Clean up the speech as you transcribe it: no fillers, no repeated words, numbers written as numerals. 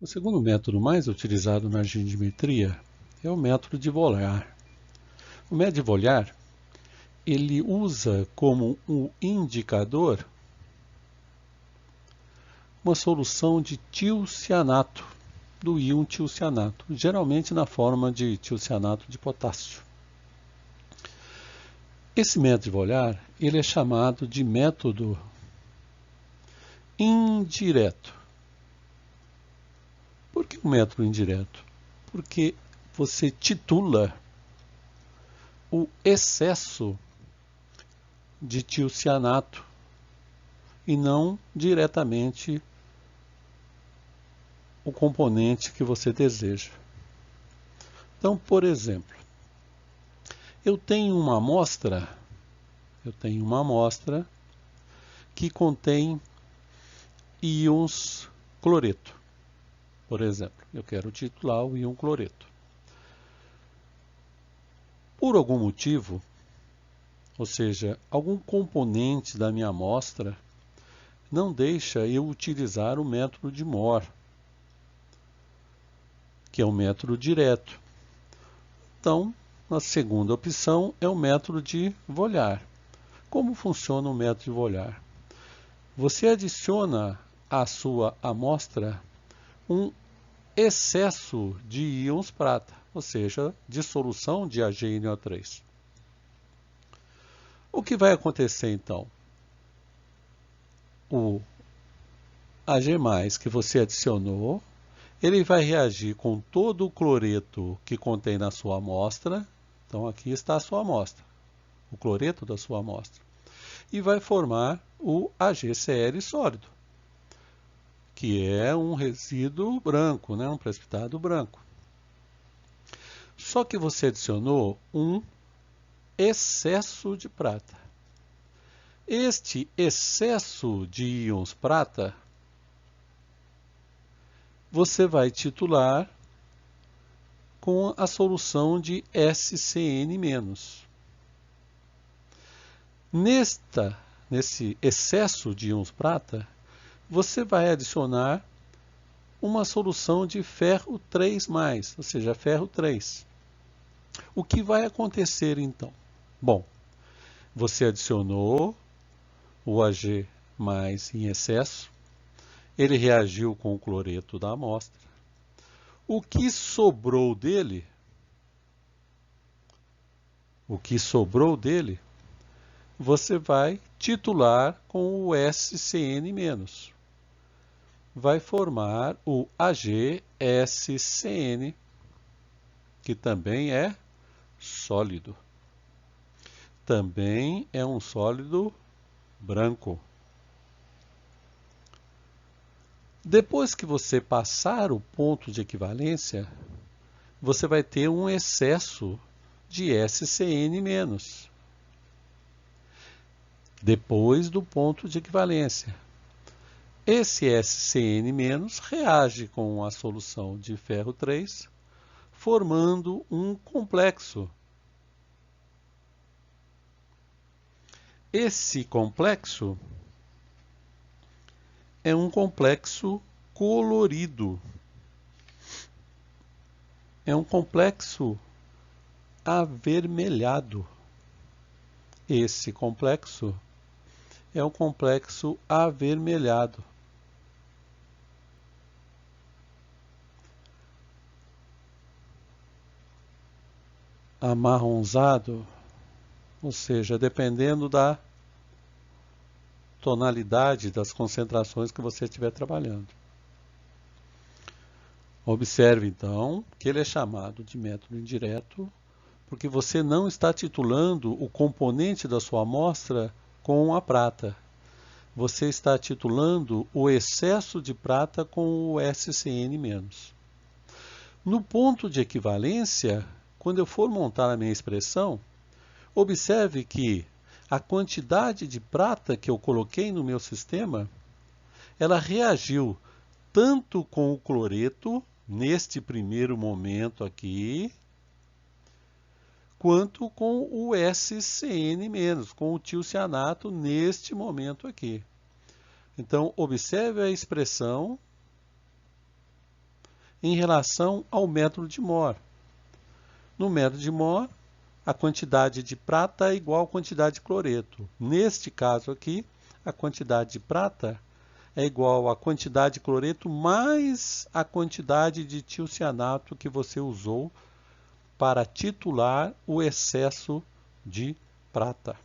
O segundo método mais utilizado na gendimetria é o método de Vollard. O método de Vollard, ele usa como um indicador uma solução de tiocianato, do íon tiocianato, geralmente na forma de tiocianato de potássio. Esse método de Vollard, ele é chamado de método indireto. Por que o método indireto? Porque você titula o excesso de tiocianato e não diretamente o componente que você deseja. Então, por exemplo, eu tenho uma amostra que contém íons cloreto. Por exemplo, eu quero titular o íon cloreto. Por algum motivo, ou seja, algum componente da minha amostra não deixa eu utilizar o método de Mohr, que é o método direto. Então, a segunda opção é o método de Vollard. Como funciona o método de Vollard? Você adiciona à sua amostra um excesso de íons prata, ou seja, dissolução de AgNO3. O que vai acontecer então? O Ag+ que você adicionou, ele vai reagir com todo o cloreto que contém na sua amostra. Então aqui está a sua amostra, o cloreto da sua amostra. E vai formar o AgCl sólido, que é um resíduo branco, um precipitado branco. Só que você adicionou um excesso de prata. Este excesso de íons prata, você vai titular com a solução de SCN-. Nesse excesso de íons prata, você vai adicionar uma solução de ferro 3+, ou seja, ferro 3. O que vai acontecer então? Bom, você adicionou o Ag+ em excesso, ele reagiu com o cloreto da amostra. O que sobrou dele, você vai titular com o SCN-. Vai formar o AgSCN, que também é sólido. Também é um sólido branco. Depois que você passar o ponto de equivalência, você vai ter um excesso de SCN-. Depois do ponto de equivalência. Esse SCN- reage com a solução de ferro 3, formando um complexo. Esse complexo é um complexo colorido. É um complexo avermelhado. Esse complexo é um complexo avermelhado. Amarronzado, ou seja, dependendo da tonalidade das concentrações que você estiver trabalhando. Observe, então, que ele é chamado de método indireto, porque você não está titulando o componente da sua amostra com a prata. Você está titulando o excesso de prata com o SCN-. No ponto de equivalência, quando eu for montar a minha expressão, observe que a quantidade de prata que eu coloquei no meu sistema, ela reagiu tanto com o cloreto, neste primeiro momento aqui, quanto com o SCN-, com o tiocianato neste momento aqui. Então, observe a expressão em relação ao método de Mohr. No método de Mohr, a quantidade de prata é igual à quantidade de cloreto. Neste caso aqui, a quantidade de prata é igual à quantidade de cloreto mais a quantidade de tiocianato que você usou para titular o excesso de prata.